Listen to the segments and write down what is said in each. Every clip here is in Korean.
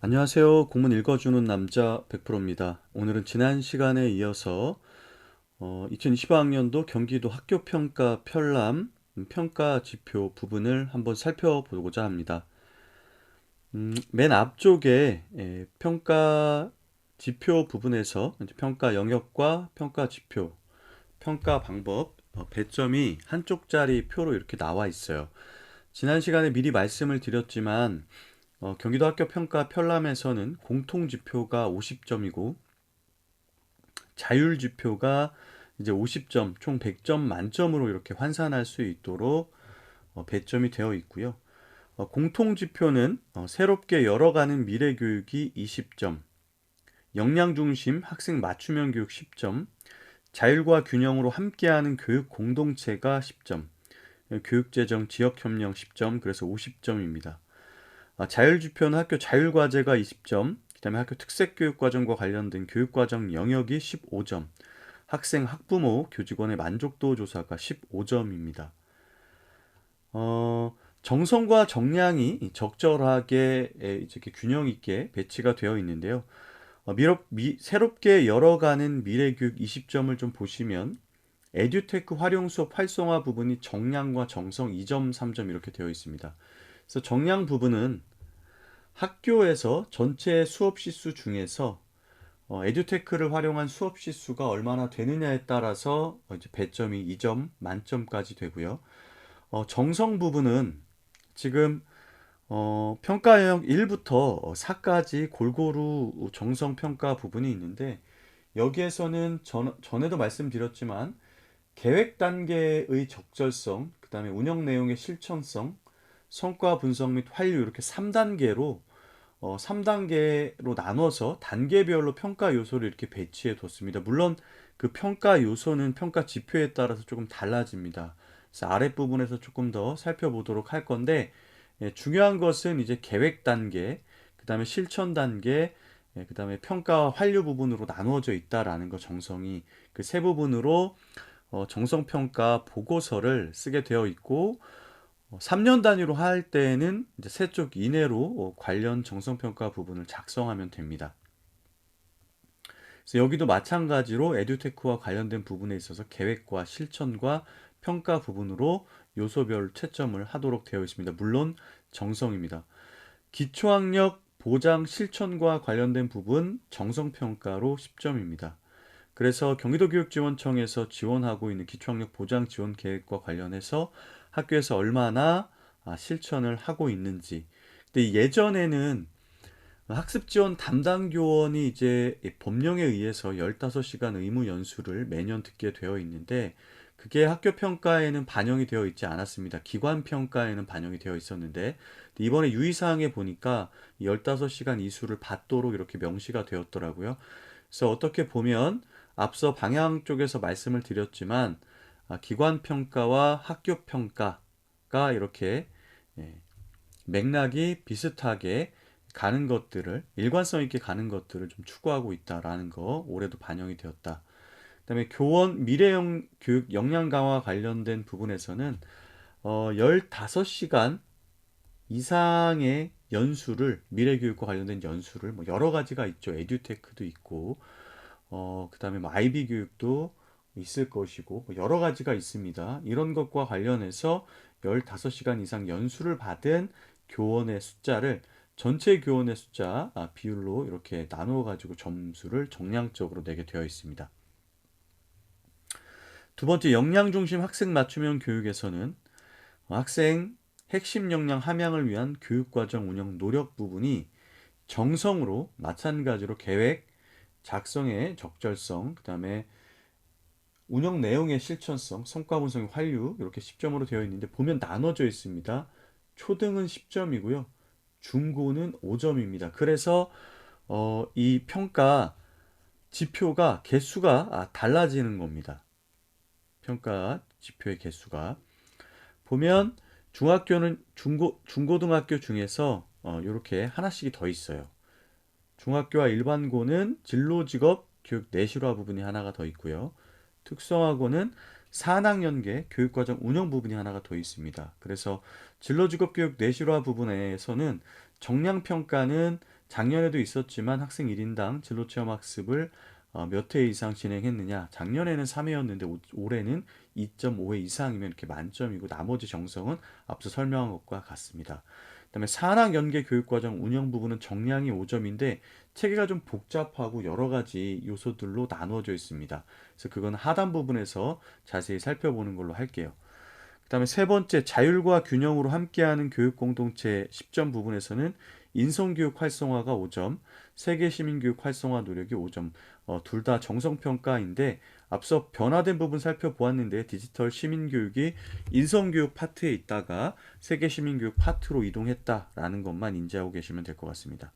안녕하세요. 공문 읽어주는 남자 100%입니다. 오늘은 지난 시간에 이어서 2025학년도 경기도 학교평가 편람 평가 지표 부분을 한번 살펴보고자 합니다. 맨 앞쪽에 평가 지표 부분에서 이제 평가 영역과 평가 지표, 평가 방법, 배점이 한쪽짜리 표로 이렇게 나와 있어요. 지난 시간에 미리 말씀을 드렸지만 경기도 학교 평가 편람에서는 공통 지표가 50점이고 자율 지표가 이제 50점, 총 100점 만점으로 이렇게 환산할 수 있도록 배점이 되어 있고요. 공통 지표는 새롭게 열어가는 미래 교육이 20점, 역량 중심 학생 맞춤형 교육 10점, 자율과 균형으로 함께하는 교육 공동체가 10점, 교육재정 지역협력 10점, 그래서 50점입니다. 자율지표는 학교 자율과제가 20점, 그다음에 학교 특색교육과정과 관련된 교육과정 영역이 15점, 학생, 학부모, 교직원의 만족도 조사가 15점입니다. 정성과 정량이 적절하게 이렇게 균형 있게 배치가 되어 있는데요. 새롭게 열어가는 미래교육 20점을 좀 보시면 에듀테크 활용 수업 활성화 부분이 정량과 정성 2점, 3점 이렇게 되어 있습니다. 그래서 정량 부분은 학교에서 전체 수업 시수 중에서 에듀테크를 활용한 수업 시수가 얼마나 되느냐에 따라서 이제 배점이 2점 만점까지 되고요. 정성 부분은 지금 평가 영역 1부터 4까지 골고루 정성 평가 부분이 있는데 여기에서는 전에도 말씀드렸지만 계획 단계의 적절성, 그 다음에 운영 내용의 실천성, 성과 분석 및 환류 이렇게 3단계로 3단계로 나눠서 단계별로 평가 요소를 이렇게 배치해 뒀습니다. 물론 그 평가 요소는 평가 지표에 따라서 조금 달라집니다. 그래서 아랫부분에서 조금 더 살펴보도록 할 건데 중요한 것은 이제 계획 단계, 그 다음에 실천 단계, 그 다음에 평가와 환류 부분으로 나누어져 있다라는 거 정성이 그 세 부분으로 정성평가 보고서를 쓰게 되어 있고 3년 단위로 할 때에는 이제 세 쪽 이내로 관련 정성평가 부분을 작성하면 됩니다. 그래서 여기도 마찬가지로 에듀테크와 관련된 부분에 있어서 계획과 실천과 평가 부분으로 요소별 채점을 하도록 되어 있습니다. 물론 정성입니다. 기초학력 보장 실천과 관련된 부분 정성평가로 10점입니다. 그래서 경기도교육지원청에서 지원하고 있는 기초학력 보장 지원 계획과 관련해서 학교에서 얼마나 실천을 하고 있는지. 근데 예전에는 학습 지원 담당 교원이 이제 법령에 의해서 15시간 의무 연수를 매년 듣게 되어 있는데 그게 학교 평가에는 반영이 되어 있지 않았습니다. 기관 평가에는 반영이 되어 있었는데 이번에 유의사항에 보니까 15시간 이수를 받도록 이렇게 명시가 되었더라고요. 그래서 어떻게 보면 앞서 방향 쪽에서 말씀을 드렸지만 기관 평가와 학교 평가가 이렇게 예, 맥락이 비슷하게 가는 것들을 일관성 있게 가는 것들을 좀 추구하고 있다라는 거 올해도 반영이 되었다. 그다음에 교원 미래형 교육 역량 강화 관련된 부분에서는 15시간 이상의 연수를 미래교육과 관련된 연수를 뭐 여러 가지가 있죠. 에듀테크도 있고 그다음에 뭐 IB 교육도 있을 것이고 뭐 여러 가지가 있습니다. 이런 것과 관련해서 15시간 이상 연수를 받은 교원의 숫자를 전체 교원의 숫자 비율로 이렇게 나누어 가지고 점수를 정량적으로 내게 되어 있습니다. 두 번째 역량 중심 학생 맞춤형 교육에서는 학생 핵심 역량 함양을 위한 교육과정 운영 노력 부분이 정성으로 마찬가지로 계획, 작성의 적절성, 그다음에 운영 내용의 실천성, 성과 분석의 환류 이렇게 10점으로 되어 있는데 보면 나눠져 있습니다. 초등은 10점이고요. 중고는 5점입니다. 그래서 이 평가 지표가 개수가 달라지는 겁니다. 평가 지표의 개수가 보면 중학교는 중고등학교 중에서 이렇게 하나씩이 더 있어요. 중학교와 일반고는 진로직업 교육 내실화 부분이 하나가 더 있고요. 특성화고는 산학연계 교육과정 운영 부분이 하나가 더 있습니다. 그래서 진로직업 교육 내실화 부분에서는 정량평가는 작년에도 있었지만 학생 1인당 진로체험 학습을 몇 회 이상 진행했느냐. 작년에는 3회였는데 올해는 2.5회 이상이면 이렇게 만점이고 나머지 정성은 앞서 설명한 것과 같습니다. 그다음에 산학 연계 교육과정 운영 부분은 정량이 5점인데 체계가 좀 복잡하고 여러 가지 요소들로 나누어져 있습니다. 그래서 그건 하단 부분에서 자세히 살펴보는 걸로 할게요. 그다음에 세 번째 자율과 균형으로 함께하는 교육 공동체 10점 부분에서는 인성교육 활성화가 5점, 세계 시민교육 활성화 노력이 5점, 둘 다 정성평가인데 앞서 변화된 부분 살펴보았는데 디지털 시민교육이 인성교육 파트에 있다가 세계 시민교육 파트로 이동했다라는 것만 인지하고 계시면 될 것 같습니다.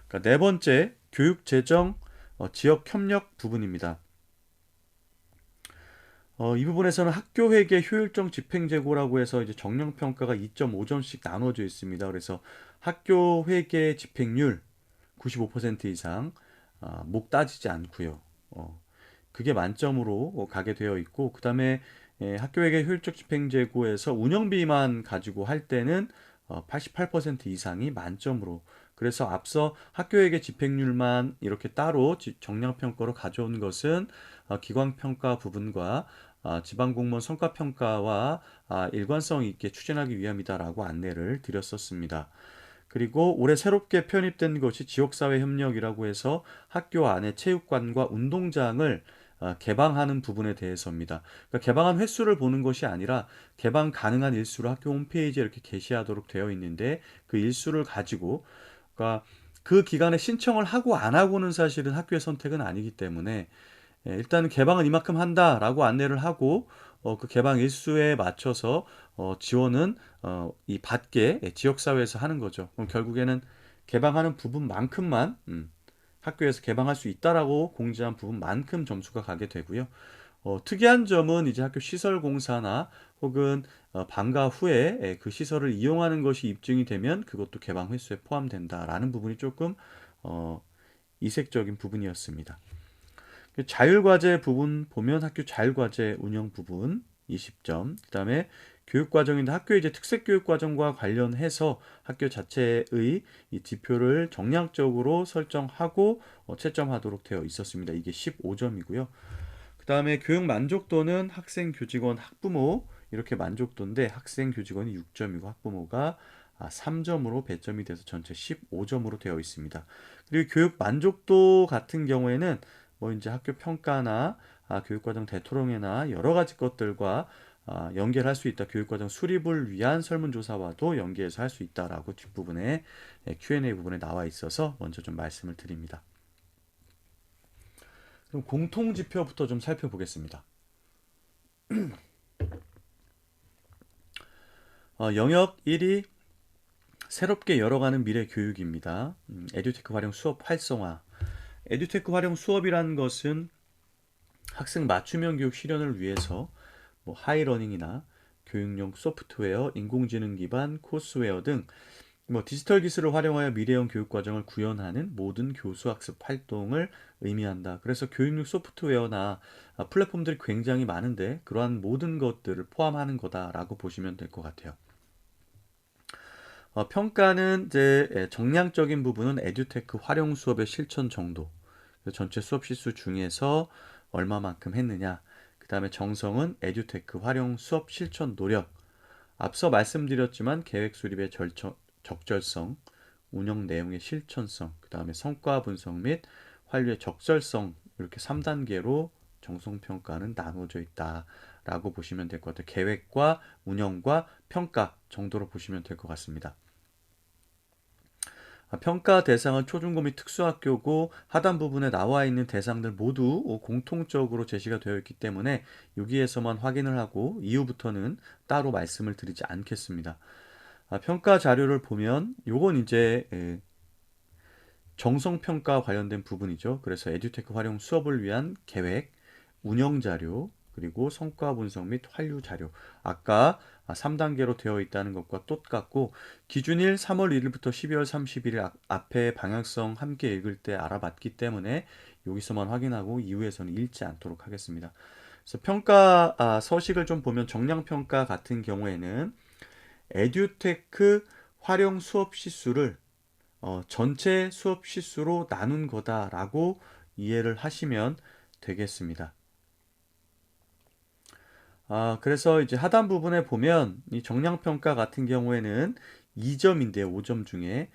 그러니까 네 번째 교육재정 지역 협력 부분입니다. 이 부분에서는 학교회계 효율적 집행재고라고 해서 이제 정량평가가 2.5점씩 나눠져 있습니다. 그래서 학교회계 집행률 95% 이상 목 따지지 않고요. 그게 만점으로 가게 되어 있고 그 다음에 학교회계 효율적 집행재고에서 운영비만 가지고 할 때는 88% 이상이 만점으로 그래서 앞서 학교회계 집행률만 이렇게 따로 정량평가로 가져온 것은 기관평가 부분과 지방공무원 성과평가와 일관성 있게 추진하기 위함이다라고 안내를 드렸었습니다. 그리고 올해 새롭게 편입된 것이 지역사회협력이라고 해서 학교 안에 체육관과 운동장을 개방하는 부분에 대해서입니다. 그러니까 개방한 횟수를 보는 것이 아니라 개방 가능한 일수를 학교 홈페이지에 이렇게 게시하도록 되어 있는데 그 일수를 가지고 그러니까 그 기간에 신청을 하고 안 하고는 사실은 학교의 선택은 아니기 때문에 일단 개방은 이만큼 한다라고 안내를 하고 그 개방 일수에 맞춰서 지원은 이 받게 지역사회에서 하는 거죠. 그럼 결국에는 개방하는 부분만큼만 학교에서 개방할 수 있다라고 공지한 부분만큼 점수가 가게 되고요. 특이한 점은 이제 학교 시설 공사나 혹은 방과 후에 그 시설을 이용하는 것이 입증이 되면 그것도 개방 횟수에 포함된다라는 부분이 조금 이색적인 부분이었습니다. 자율과제 부분 보면 학교 자율과제 운영 부분 20점. 그다음에 교육과정인데 학교의 이제 특색교육과정과 관련해서 학교 자체의 이 지표를 정량적으로 설정하고 채점하도록 되어 있었습니다. 이게 15점이고요. 그다음에 교육 만족도는 학생, 교직원, 학부모 이렇게 만족도인데 학생, 교직원이 6점이고 학부모가 3점으로 배점이 돼서 전체 15점으로 되어 있습니다. 그리고 교육 만족도 같은 경우에는 뭐 이제 학교 평가나 교육과정 대토론회나 여러 가지 것들과 연계할 수 있다. 교육과정 수립을 위한 설문조사와도 연계해서 할 수 있다라고 뒷부분에 Q&A 부분에 나와 있어서 먼저 좀 말씀을 드립니다. 그럼 공통지표부터 좀 살펴보겠습니다. 영역 1위 새롭게 열어가는 미래 교육입니다. 에듀테크 활용 수업 활성화. 에듀테크 활용 수업이라는 것은 학생 맞춤형 교육 실현을 위해서 뭐 하이러닝이나 교육용 소프트웨어, 인공지능 기반 코스웨어 등 뭐 디지털 기술을 활용하여 미래형 교육 과정을 구현하는 모든 교수 학습 활동을 의미한다. 그래서 교육용 소프트웨어나 플랫폼들이 굉장히 많은데 그러한 모든 것들을 포함하는 거다라고 보시면 될 것 같아요. 평가는 이제 정량적인 부분은 에듀테크 활용 수업의 실천 정도, 전체 수업 시수 중에서 얼마만큼 했느냐. 그 다음에 정성은 에듀테크 활용 수업 실천 노력. 앞서 말씀드렸지만 계획 수립의 적절성, 운영 내용의 실천성, 그 다음에 성과 분석 및 환류의 적절성 이렇게 3단계로 정성평가는 나눠져 있다라고 보시면 될 것 같아요. 계획과 운영과 평가 정도로 보시면 될 것 같습니다. 평가 대상은 초중고 및 특수학교고 하단 부분에 나와 있는 대상들 모두 공통적으로 제시가 되어 있기 때문에 여기에서만 확인을 하고 이후부터는 따로 말씀을 드리지 않겠습니다. 평가 자료를 보면 요건 이제 정성평가 관련된 부분이죠. 그래서 에듀테크 활용 수업을 위한 계획, 운영 자료, 그리고 성과 분석 및 환류 자료. 아까 3단계로 되어 있다는 것과 똑같고 기준일 3월 1일부터 12월 31일 앞에 방향성 함께 읽을 때 알아봤기 때문에 여기서만 확인하고 이후에서는 읽지 않도록 하겠습니다. 그래서 평가 서식을 좀 보면 정량평가 같은 경우에는 에듀테크 활용 수업 시수를 전체 수업 시수로 나눈 거다라고 이해를 하시면 되겠습니다. 그래서 이제 하단 부분에 보면 이 정량평가 같은 경우에는 2점인데요. 5점 중에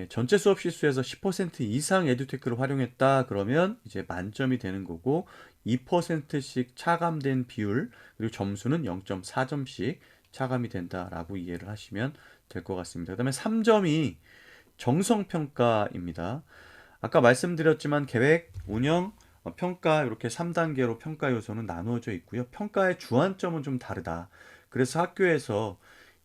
전체 수업 시수에서 10% 이상 에듀테크를 활용했다 그러면 이제 만점이 되는 거고 2%씩 차감된 비율 그리고 점수는 0.4점씩 차감이 된다라고 이해를 하시면 될 것 같습니다. 그다음에 3점이 정성평가입니다. 아까 말씀드렸지만 계획, 운영, 평가 이렇게 3단계로 평가 요소는 나누어져 있고요. 평가의 주안점은 좀 다르다. 그래서 학교에서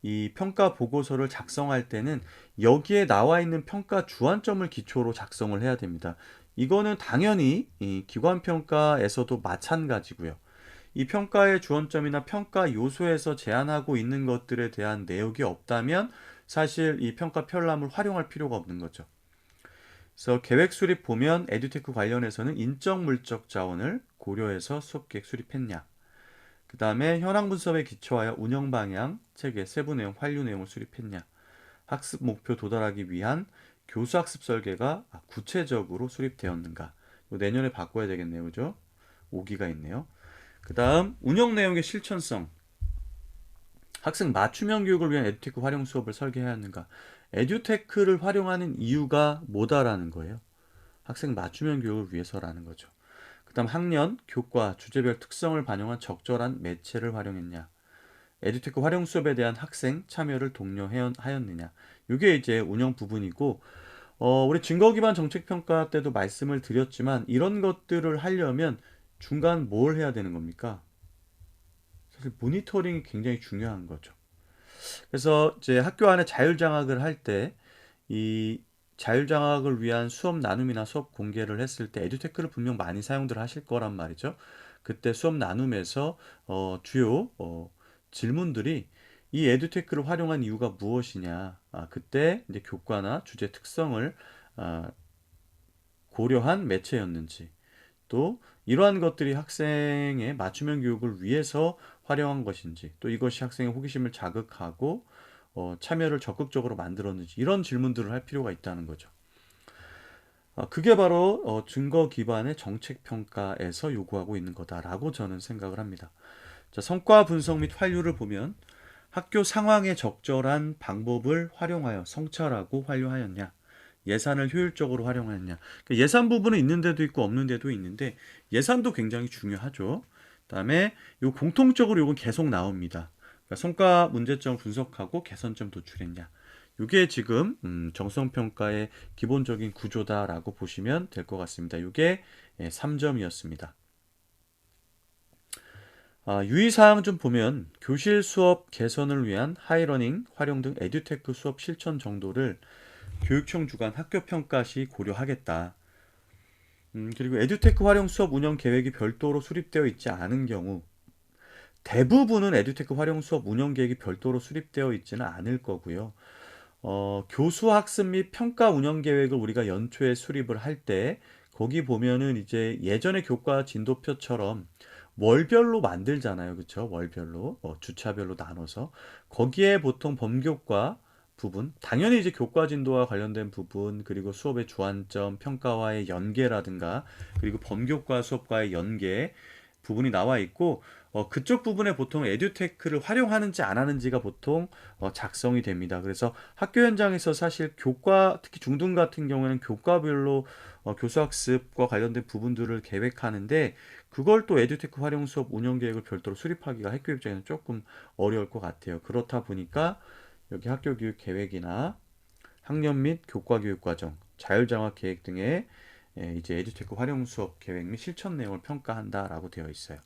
이 평가 보고서를 작성할 때는 여기에 나와 있는 평가 주안점을 기초로 작성을 해야 됩니다. 이거는 당연히 이 기관 평가에서도 마찬가지고요. 이 평가의 주안점이나 평가 요소에서 제한하고 있는 것들에 대한 내역이 없다면 사실 이 평가 편람을 활용할 필요가 없는 거죠. 그래서 계획 수립 보면 에듀테크 관련해서는 인적 물적 자원을 고려해서 수업 계획 수립했냐. 그 다음에 현황 분석에 기초하여 운영 방향, 체계, 세부 내용, 환류 내용을 수립했냐. 학습 목표 도달하기 위한 교수 학습 설계가 구체적으로 수립되었는가. 내년에 바꿔야 되겠네요. 그죠? 5기가 있네요. 그 다음 운영 내용의 실천성. 학생 맞춤형 교육을 위한 에듀테크 활용 수업을 설계하였는가. 에듀테크를 활용하는 이유가 뭐다라는 거예요. 학생 맞춤형 교육을 위해서라는 거죠. 그 다음 학년, 교과, 주제별 특성을 반영한 적절한 매체를 활용했냐. 에듀테크 활용 수업에 대한 학생 참여를 독려하였느냐. 이게 이제 운영 부분이고 우리 증거기반 정책평가 때도 말씀을 드렸지만 이런 것들을 하려면 중간 뭘 해야 되는 겁니까? 사실 모니터링이 굉장히 중요한 거죠. 그래서 이제 학교 안에 자율장학을 할 때 이 자율장학을 위한 수업 나눔이나 수업 공개를 했을 때 에듀테크를 분명 많이 사용들 하실 거란 말이죠. 그때 수업 나눔에서 주요 질문들이 이 에듀테크를 활용한 이유가 무엇이냐. 그때 이제 교과나 주제 특성을 아, 고려한 매체였는지 또 이러한 것들이 학생의 맞춤형 교육을 위해서 활용한 것인지 또 이것이 학생의 호기심을 자극하고 참여를 적극적으로 만들었는지 이런 질문들을 할 필요가 있다는 거죠. 그게 바로 증거 기반의 정책 평가에서 요구하고 있는 거다라고 저는 생각을 합니다. 자, 성과 분석 및 환류를 보면 학교 상황에 적절한 방법을 활용하여 성찰하고 환류하였냐. 예산을 효율적으로 활용하였냐. 그러니까 예산 부분은 있는 데도 있고 없는 데도 있는데 예산도 굉장히 중요하죠. 그다음에 요 공통적으로 요건 계속 나옵니다. 그러니까 성과 문제점을 분석하고 개선점 도출했냐. 이게 지금 정성평가의 기본적인 구조다라고 보시면 될 것 같습니다. 이게 3점이었습니다. 유의사항 좀 보면 교실 수업 개선을 위한 하이러닝 활용 등 에듀테크 수업 실천 정도를 교육청 주관 학교 평가 시 고려하겠다. 그리고 에듀테크 활용 수업 운영 계획이 별도로 수립되어 있지 않은 경우 대부분은 에듀테크 활용 수업 운영 계획이 별도로 수립되어 있지는 않을 거고요. 교수 학습 및 평가 운영 계획을 우리가 연초에 수립을 할 때 거기 보면은 이제 예전의 교과 진도표처럼 월별로 만들잖아요. 그렇죠? 월별로 주차별로 나눠서 거기에 보통 범교과 부분, 당연히 이제 교과 진도와 관련된 부분, 그리고 수업의 주안점, 평가와의 연계라든가, 그리고 범교과 수업과의 연계 부분이 나와 있고, 그쪽 부분에 보통 에듀테크를 활용하는지 안 하는지가 보통 작성이 됩니다. 그래서 학교 현장에서 사실 교과, 특히 중등 같은 경우에는 교과별로 교수학습과 관련된 부분들을 계획하는데, 그걸 또 에듀테크 활용 수업 운영 계획을 별도로 수립하기가 학교 입장에는 조금 어려울 것 같아요. 그렇다 보니까 여기 학교 교육 계획이나 학년 및 교과 교육 과정, 자율장학 계획 등의 이제 에듀테크 활용 수업 계획 및 실천 내용을 평가한다라고 되어 있어요.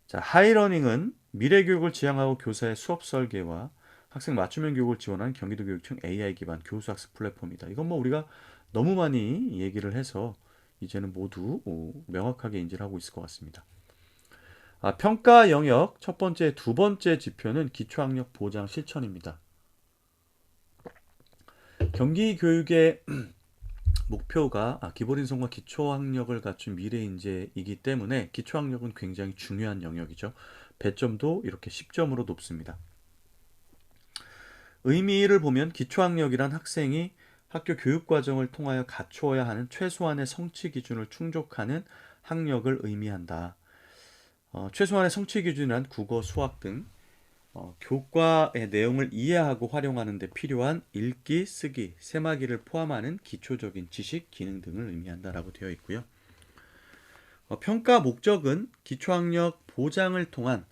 자, 하이러닝은 미래 교육을 지향하고 교사의 수업 설계와 학생 맞춤형 교육을 지원하는 경기도교육청 AI 기반 교수학습 플랫폼이다. 이건 뭐 우리가 너무 많이 얘기를 해서 이제는 모두 명확하게 인지를 하고 있을 것 같습니다. 평가 영역 첫 번째, 두 번째 지표는 기초학력 보장 실천입니다. 경기교육의 목표가 기본인성과 기초학력을 갖춘 미래인재이기 때문에 기초학력은 굉장히 중요한 영역이죠. 배점도 이렇게 10점으로 높습니다. 의미를 보면 기초학력이란 학생이 학교 교육 과정을 통하여 갖추어야 하는 최소한의 성취 기준을 충족하는 학력을 의미한다. 최소한의 성취 기준이란 국어, 수학 등 교과의 내용을 이해하고 활용하는 데 필요한 읽기, 쓰기, 세마기를 포함하는 기초적인 지식, 기능 등을 의미한다라고 되어 있고요. 평가 목적은 기초학력 보장을 통한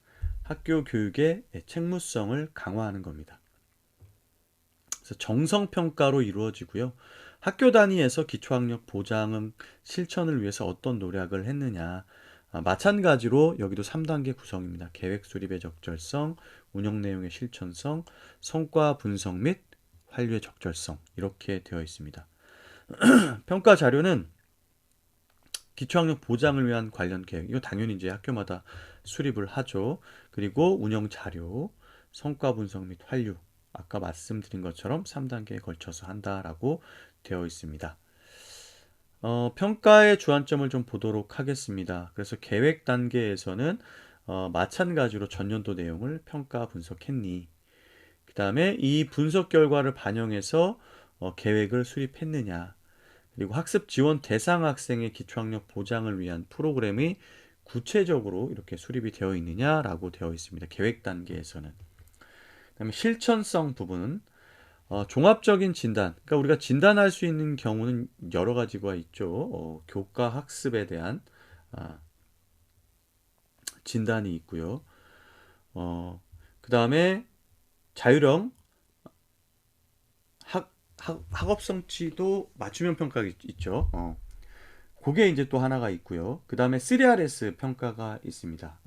학교 교육의 책무성을 강화하는 겁니다. 그래서 정성평가로 이루어지고요. 학교 단위에서 기초학력 보장 실천을 위해서 어떤 노력을 했느냐. 마찬가지로 여기도 3단계 구성입니다. 계획 수립의 적절성, 운영 내용의 실천성, 성과 분석 및 환류의 적절성 이렇게 되어 있습니다. 평가 자료는 기초학력 보장을 위한 관련 계획, 이거 당연히 이제 학교마다 수립을 하죠. 그리고 운영 자료, 성과 분석 및 환류, 아까 말씀드린 것처럼 3단계에 걸쳐서 한다라고 되어 있습니다. 평가의 주안점을 좀 보도록 하겠습니다. 그래서 계획 단계에서는 마찬가지로 전년도 내용을 평가 분석했니? 그 다음에 이 분석 결과를 반영해서 계획을 수립했느냐? 그리고 학습 지원 대상 학생의 기초학력 보장을 위한 프로그램이 구체적으로 이렇게 수립이 되어 있느냐라고 되어 있습니다. 계획 단계에서는. 그다음에 실천성 부분은 종합적인 진단. 그러니까 우리가 진단할 수 있는 경우는 여러 가지가 있죠. 교과 학습에 대한 진단이 있고요. 그다음에 자율형 학업 성취도 맞춤형 평가가 있죠. 그게 이제 또 하나가 있고요. 그 다음에 3RS 평가가 있습니다.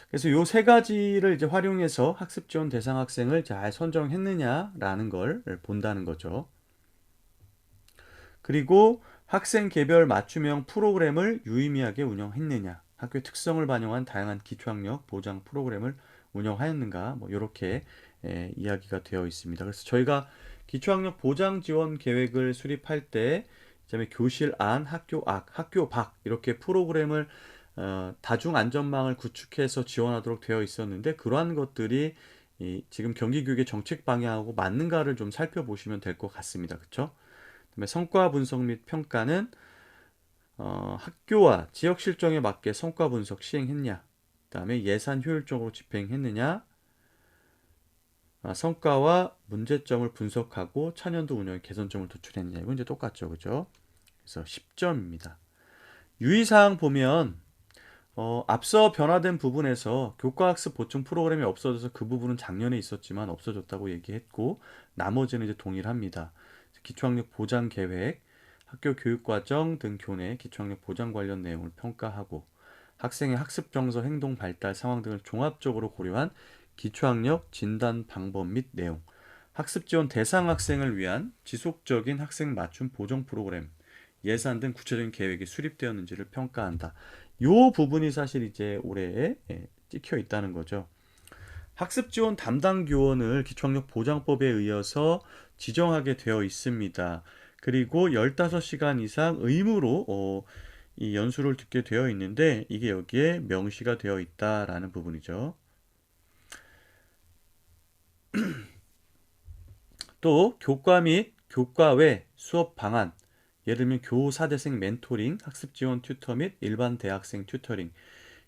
그래서 요 세 가지를 이제 활용해서 학습 지원 대상 학생을 잘 선정했느냐라는 걸 본다는 거죠. 그리고 학생 개별 맞춤형 프로그램을 유의미하게 운영했느냐, 학교의 특성을 반영한 다양한 기초학력 보장 프로그램을 운영하였는가, 뭐 이렇게 이야기가 되어 있습니다. 그래서 저희가 기초학력 보장 지원 계획을 수립할 때, 그다음에 교실 안, 학교 악, 학교 밖 이렇게 프로그램을 다중 안전망을 구축해서 지원하도록 되어 있었는데 그러한 것들이 지금 경기교육의 정책 방향하고 맞는가를 좀 살펴보시면 될 것 같습니다. 그렇죠? 그다음에 성과 분석 및 평가는 학교와 지역 실정에 맞게 성과 분석 시행했냐, 그다음에 예산 효율적으로 집행했느냐, 성과와 문제점을 분석하고 차년도 운영의 개선점을 도출했느냐. 이건 이제 똑같죠, 그죠? 그래서 10점입니다. 유의사항 보면 앞서 변화된 부분에서 교과학습 보충 프로그램이 없어져서 그 부분은 작년에 있었지만 없어졌다고 얘기했고 나머지는 이제 동일합니다. 기초학력 보장 계획, 학교 교육과정 등 교내 기초학력 보장 관련 내용을 평가하고 학생의 학습 정서, 행동 발달 상황 등을 종합적으로 고려한 기초학력 진단 방법 및 내용, 학습 지원 대상 학생을 위한 지속적인 학생 맞춤 보정 프로그램, 예산 등 구체적인 계획이 수립되었는지를 평가한다. 요 부분이 사실 이제 올해 찍혀 있다는 거죠. 학습 지원 담당 교원을 기초학력 보장법에 의해서 지정하게 되어 있습니다. 그리고 15시간 이상 의무로 이 연수를 듣게 되어 있는데 이게 여기에 명시가 되어 있다라는 부분이죠. 또 교과 및 교과 외 수업 방안, 예를 들면 교사대생 멘토링, 학습 지원 튜터 및 일반 대학생 튜터링,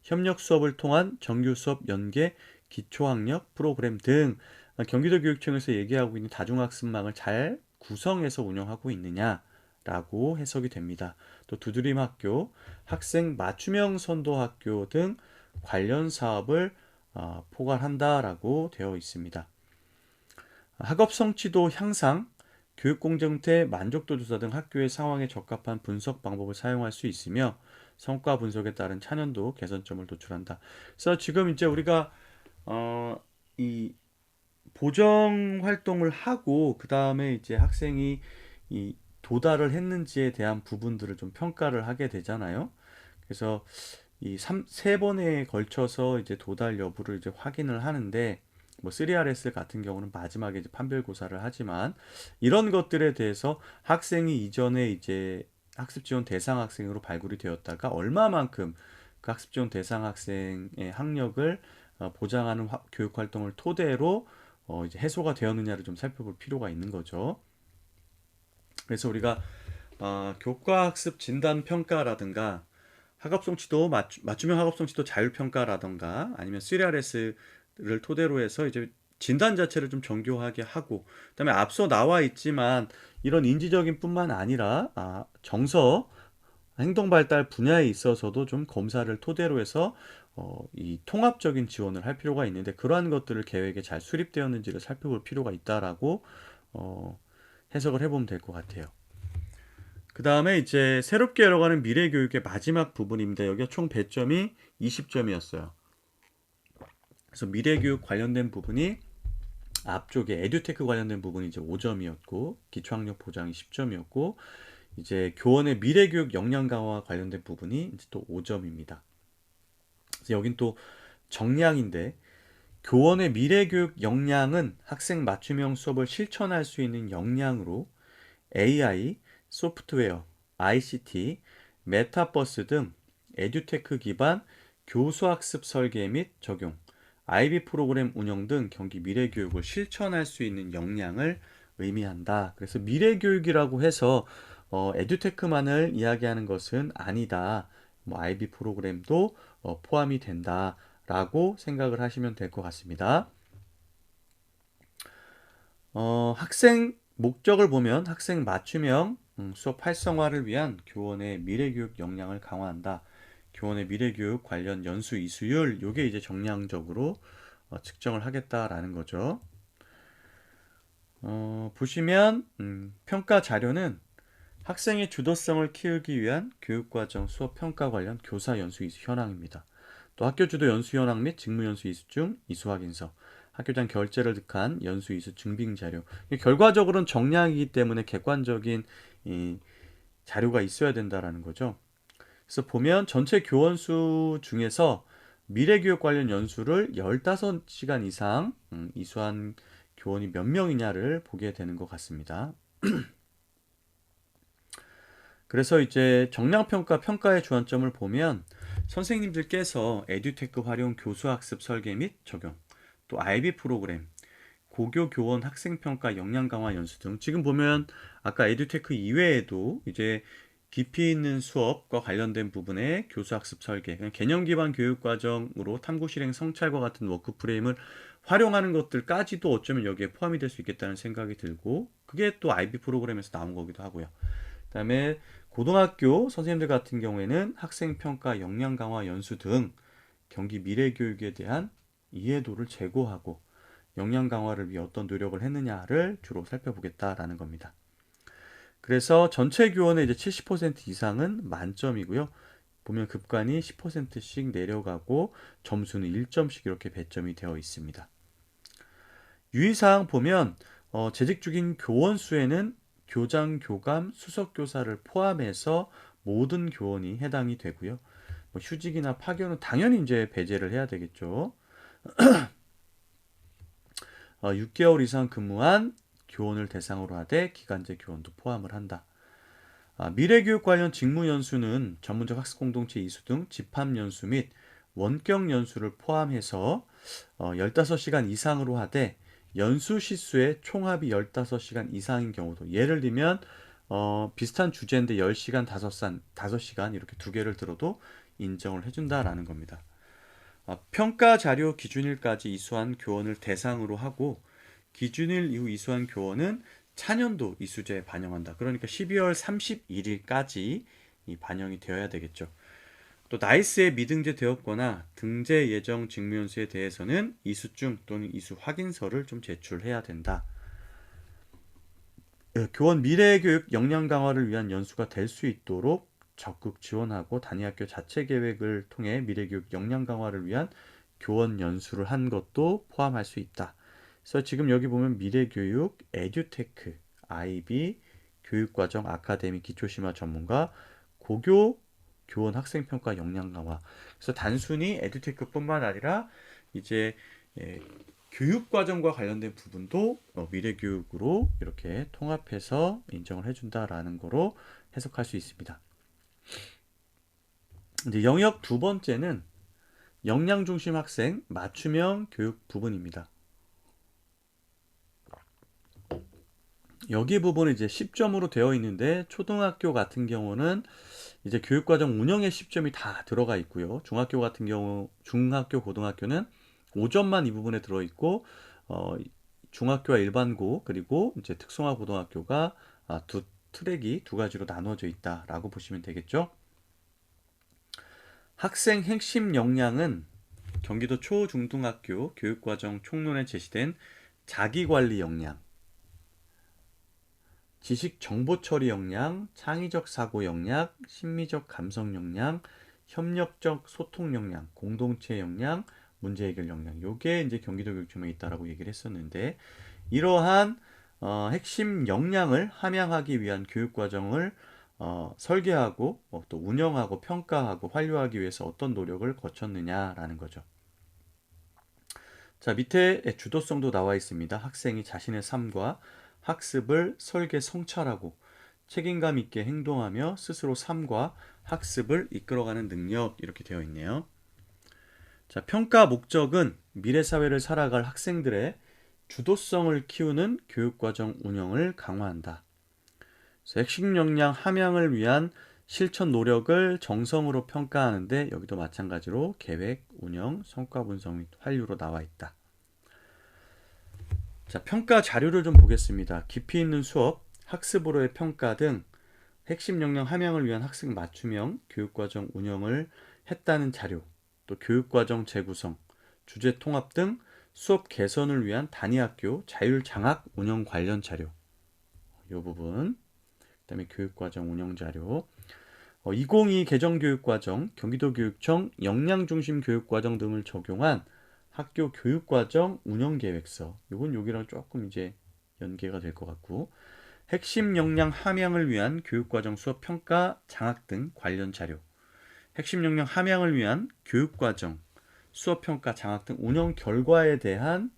협력 수업을 통한 정규 수업 연계, 기초학력 프로그램 등 경기도 교육청에서 얘기하고 있는 다중학습망을 잘 구성해서 운영하고 있느냐라고 해석이 됩니다. 또 두드림 학교, 학생 맞춤형 선도 학교 등 관련 사업을 포괄한다라고 되어 있습니다. 학업 성취도 향상, 교육 공정태 만족도 조사 등 학교의 상황에 적합한 분석 방법을 사용할 수 있으며 성과 분석에 따른 차년도 개선점을 도출한다. 그래서 지금 이제 우리가 이 보정 활동을 하고 그 다음에 이제 학생이 이 도달을 했는지에 대한 부분들을 좀 평가를 하게 되잖아요. 그래서 이 세 번에 걸쳐서 이제 도달 여부를 이제 확인을 하는데 뭐 3RS 같은 경우는 마지막에 이제 판별고사를 하지만 이런 것들에 대해서 학생이 이전에 이제 학습 지원 대상 학생으로 발굴이 되었다가 얼마만큼 그 학습 지원 대상 학생의 학력을 보장하는 교육 활동을 토대로 이제 해소가 되었느냐를 좀 살펴볼 필요가 있는 거죠. 그래서 우리가 교과학습 진단 평가라든가 학업성취도 맞춤형 학업성취도 자율평가라든가 아니면 3RS를 토대로 해서 이제 진단 자체를 좀 정교하게 하고, 그다음에 앞서 나와 있지만 이런 인지적인 뿐만 아니라 정서 행동 발달 분야에 있어서도 좀 검사를 토대로 해서 이 통합적인 지원을 할 필요가 있는데, 그러한 것들을 계획에 잘 수립되었는지를 살펴볼 필요가 있다라고 어, 해석을 해보면 될 것 같아요. 그 다음에 이제 새롭게 열어가는 미래교육의 마지막 부분입니다. 여기가 총 배점이 20점이었어요. 그래서 미래교육 관련된 부분이 앞쪽에 에듀테크 관련된 부분이 이제 5점이었고, 기초학력 보장이 10점이었고, 이제 교원의 미래교육 역량 강화 관련된 부분이 이제 또 5점입니다. 그래서 여긴 또 정량인데, 교원의 미래교육 역량은 학생 맞춤형 수업을 실천할 수 있는 역량으로 AI, 소프트웨어, ICT, 메타버스 등 에듀테크 기반 교수학습 설계 및 적용, IB 프로그램 운영 등 경기 미래교육을 실천할 수 있는 역량을 의미한다. 그래서 미래교육이라고 해서 에듀테크만을 이야기하는 것은 아니다. 뭐 IB 프로그램도 포함이 된다라고 생각을 하시면 될 것 같습니다. 학생 목적을 보면 학생 맞춤형 수업 활성화를 위한 교원의 미래교육 역량을 강화한다. 교원의 미래교육 관련 연수 이수율, 요게 이제 정량적으로 측정을 하겠다라는 거죠. 보시면 평가 자료는 학생의 주도성을 키우기 위한 교육과정 수업 평가 관련 교사 연수 이수 현황입니다. 또 학교 주도 연수 현황 및 직무 연수 이수 중 이수 확인서, 학교장 결재를 득한 연수 이수 증빙 자료. 결과적으로는 정량이기 때문에 객관적인 이 자료가 있어야 된다라는 거죠. 그래서 보면 전체 교원 수 중에서 미래교육 관련 연수를 15시간 이상 이수한 교원이 몇 명이냐를 보게 되는 것 같습니다. 그래서 이제 정량평가 평가의 주안점을 보면 선생님들께서 에듀테크 활용 교수학습 설계 및 적용, 또 IB 프로그램, 고교 교원 학생평가 역량 강화 연수 등, 지금 보면 아까 에듀테크 이외에도 이제 깊이 있는 수업과 관련된 부분의 교수학습 설계, 개념 기반 교육 과정으로 탐구 실행 성찰과 같은 워크 프레임을 활용하는 것들까지도 어쩌면 여기에 포함이 될 수 있겠다는 생각이 들고, 그게 또 IB 프로그램에서 나온 거기도 하고요. 그다음에 고등학교 선생님들 같은 경우에는 학생평가 역량 강화 연수 등 경기 미래교육에 대한 이해도를 제고하고 역량 강화를 위해 어떤 노력을 했느냐를 주로 살펴보겠다라는 겁니다. 그래서 전체 교원의 이제 70% 이상은 만점이고요. 보면 급간이 10%씩 내려가고 점수는 1점씩 이렇게 배점이 되어 있습니다. 유의사항 보면 재직 중인 교원 수에는 교장, 교감, 수석 교사를 포함해서 모든 교원이 해당이 되고요. 뭐 휴직이나 파견은 당연히 이제 배제를 해야 되겠죠. 6개월 이상 근무한 교원을 대상으로 하되 기간제 교원도 포함을 한다. 미래교육 관련 직무 연수는 전문적 학습 공동체 이수 등 집합 연수 및 원격 연수를 포함해서 15시간 이상으로 하되 연수 시수의 총합이 15시간 이상인 경우도, 예를 들면 비슷한 주제인데 10시간, 5시간 이렇게 두 개를 들어도 인정을 해준다라는 겁니다. 평가 자료 기준일까지 이수한 교원을 대상으로 하고 기준일 이후 이수한 교원은 차년도 이수제에 반영한다. 그러니까 12월 31일까지 이 반영이 되어야 되겠죠. 또 나이스에 미등재 되었거나 등재 예정 직무연수에 대해서는 이수증 또는 이수 확인서를 좀 제출해야 된다. 교원 미래교육 역량 강화를 위한 연수가 될 수 있도록 적극 지원하고 단위학교 자체 계획을 통해 미래교육 역량 강화를 위한 교원 연수를 한 것도 포함할 수 있다. 그래서 지금 여기 보면 미래교육, 에듀테크, IB, 교육과정, 아카데미, 기초심화 전문가, 고교, 교원 학생평가 역량 강화. 그래서 단순히 에듀테크뿐만 아니라 이제 교육과정과 관련된 부분도 미래교육으로 이렇게 통합해서 인정을 해준다라는 거로 해석할 수 있습니다. 이제 영역 두 번째는 역량 중심 학생 맞춤형 교육 부분입니다. 여기 부분은 이제 10점으로 되어 있는데 초등학교 같은 경우는 이제 교육과정 운영에 10점이 다 들어가 있고요. 중학교 같은 경우 중학교 고등학교는 5점만 이 부분에 들어 있고 어, 중학교와 일반고 그리고 이제 특성화 고등학교가 두 트랙이 두 가지로 나눠져 있다라고 보시면 되겠죠. 학생 핵심 역량은 경기도 초중등학교 교육과정 총론에 제시된 자기관리 역량, 지식 정보 처리 역량, 창의적 사고 역량, 심미적 감성 역량, 협력적 소통 역량, 공동체 역량, 문제 해결 역량. 요게 이제 경기도 교육청에 있다라고 얘기를 했었는데 이러한 핵심 역량을 함양하기 위한 교육 과정을 설계하고 또 운영하고 평가하고 완료하기 위해서 어떤 노력을 거쳤느냐라는 거죠. 자, 밑에 주도성도 나와 있습니다. 학생이 자신의 삶과 학습을 설계 성찰하고 책임감 있게 행동하며 스스로 삶과 학습을 이끌어가는 능력 이렇게 되어 있네요. 자, 평가 목적은 미래 사회를 살아갈 학생들의 주도성을 키우는 교육과정 운영을 강화한다. 그래서 핵심 역량 함양을 위한 실천 노력을 정성으로 평가하는데 여기도 마찬가지로 계획, 운영, 성과 분석 및 환류로 나와 있다. 자, 평가 자료를 좀 보겠습니다. 깊이 있는 수업, 학습으로의 평가 등 핵심 역량 함양을 위한 학생 맞춤형 교육과정 운영을 했다는 자료, 또 교육과정 재구성, 주제 통합 등 수업 개선을 위한 단위학교 자율장학 운영 관련 자료, 이 부분, 그다음에 교육과정 운영 자료, 2022 개정교육과정, 경기도교육청 역량중심 교육과정 등을 적용한 학교 교육과정 운영계획서. 이건 여기랑 조금 이제 연계가 될 것 같고, 핵심 역량 함양을 위한 교육과정 수업 평가 장학 등 관련 자료, 핵심 역량 함양을 위한 교육과정 수업 평가 장학 등 운영 결과에 대한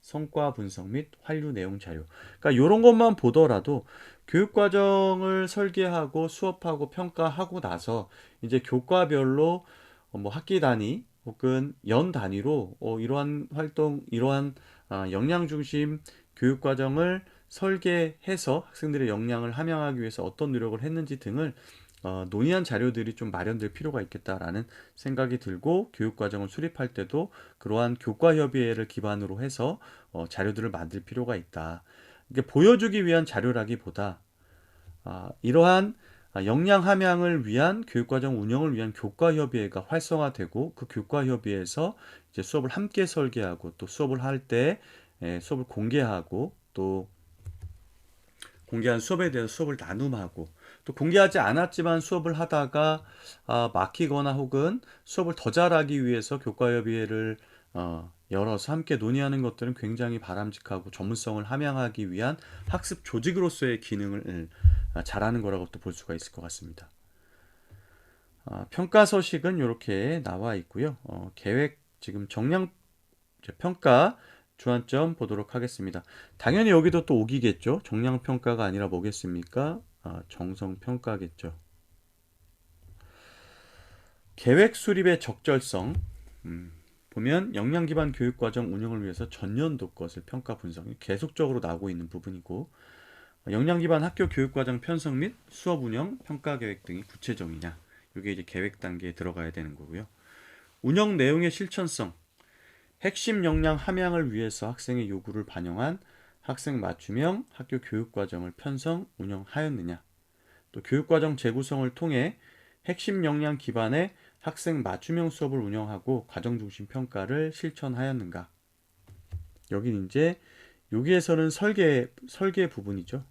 성과 분석 및 환류 내용 자료. 그러니까 이런 것만 보더라도 교육과정을 설계하고 수업하고 평가하고 나서 이제 교과별로 뭐 학기 단위 혹은 연 단위로 이러한 활동, 이러한 역량 중심 교육과정을 설계해서 학생들의 역량을 함양하기 위해서 어떤 노력을 했는지 등을 논의한 자료들이 좀 마련될 필요가 있겠다라는 생각이 들고 교육과정을 수립할 때도 그러한 교과협의회를 기반으로 해서 자료들을 만들 필요가 있다. 이게 보여주기 위한 자료라기보다 이러한 역량 함양을 위한 교육과정 운영을 위한 교과협의회가 활성화되고 그 교과협의회에서 이제 수업을 함께 설계하고 또 수업을 할 때 수업을 공개하고 또 공개한 수업에 대해서 수업을 나눔하고 또 공개하지 않았지만 수업을 하다가 막히거나 혹은 수업을 더 잘하기 위해서 교과협의회를 열어서 함께 논의하는 것들은 굉장히 바람직하고 전문성을 함양하기 위한 학습 조직으로서의 기능을 잘하는 거라고 또 볼 수가 있을 것 같습니다. 평가 서식은 이렇게 나와 있고요. 계획 지금 정량 평가 주안점 보도록 하겠습니다. 당연히 여기도 또 오기겠죠. 정량평가가 아니라 뭐겠습니까? 정성평가겠죠. 계획 수립의 적절성. 보면 역량 기반 교육과정 운영을 위해서 전년도 것을 평가 분석이 계속적으로 나오고 있는 부분이고 역량 기반 학교 교육과정 편성 및 수업 운영 평가 계획 등이 구체적이냐. 이게 이제 계획 단계에 들어가야 되는 거고요. 운영 내용의 실천성. 핵심 역량 함양을 위해서 학생의 요구를 반영한 학생 맞춤형 학교 교육과정을 편성, 운영하였느냐. 또 교육과정 재구성을 통해 핵심 역량 기반의 학생 맞춤형 수업을 운영하고 과정중심 평가를 실천하였는가. 여긴 이제 여기에서는 설계 부분이죠.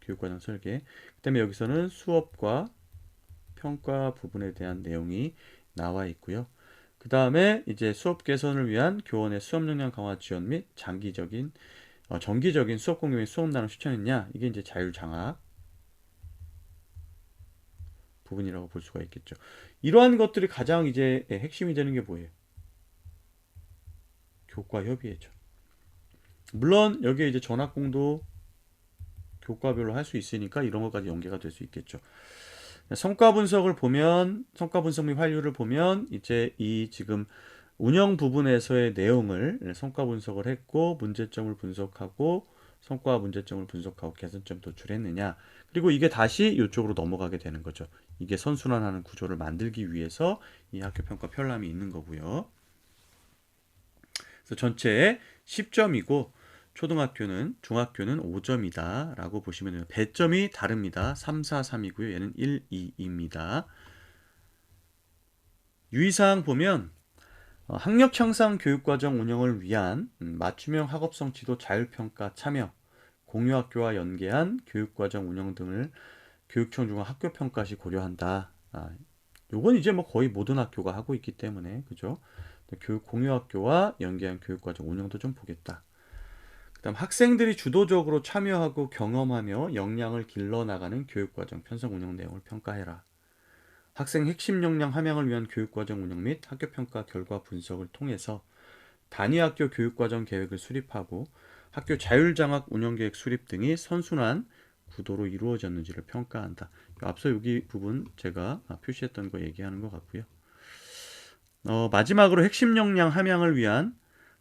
교육과정 설계. 그다음에 여기서는 수업과 평가 부분에 대한 내용이 나와 있고요. 그 다음에 이제 수업 개선을 위한 교원의 수업 역량 강화 지원 및 정기적인 수업 공개 및 수업 나눔 추천했냐? 이게 이제 자율장학 부분이라고 볼 수가 있겠죠. 이러한 것들이 가장 이제 핵심이 되는 게 뭐예요? 교과 협의회죠. 물론 여기에 이제 전학공도 교과별로 할 수 있으니까 이런 것까지 연계가 될 수 있겠죠. 성과 분석을 보면 성과 분석 및 환류를 보면 이제 이 지금 운영 부분에서의 내용을 성과 분석을 했고 문제점을 분석하고 성과와 문제점을 분석하고 개선점 도출했느냐. 그리고 이게 다시 이쪽으로 넘어가게 되는 거죠. 이게 선순환하는 구조를 만들기 위해서 이 학교 평가 편람이 있는 거고요. 그래서 전체 10점이고 초등학교는 중학교는 5점이다 라고 보시면 돼요. 배점이 다릅니다. 3, 4, 3이고요. 얘는 1, 2입니다. 유의사항 보면 학력 향상 교육과정 운영을 위한 맞춤형 학업성 지도 자율평가 참여, 공유학교와 연계한 교육과정 운영 등을 교육청 중앙 학교평가 시 고려한다. 요건 이제 뭐 거의 모든 학교가 하고 있기 때문에 그죠? 교육 공유학교와 연계한 교육과정 운영도 좀 보겠다. 그다음 학생들이 주도적으로 참여하고 경험하며 역량을 길러나가는 교육과정 편성 운영 내용을 평가해라. 학생 핵심 역량 함양을 위한 교육과정 운영 및 학교평가 결과 분석을 통해서 단위학교 교육과정 계획을 수립하고 학교 자율장학 운영계획 수립 등이 선순환 구도로 이루어졌는지를 평가한다. 앞서 여기 부분 제가 표시했던 거 얘기하는 것 같고요. 마지막으로 핵심 역량 함양을 위한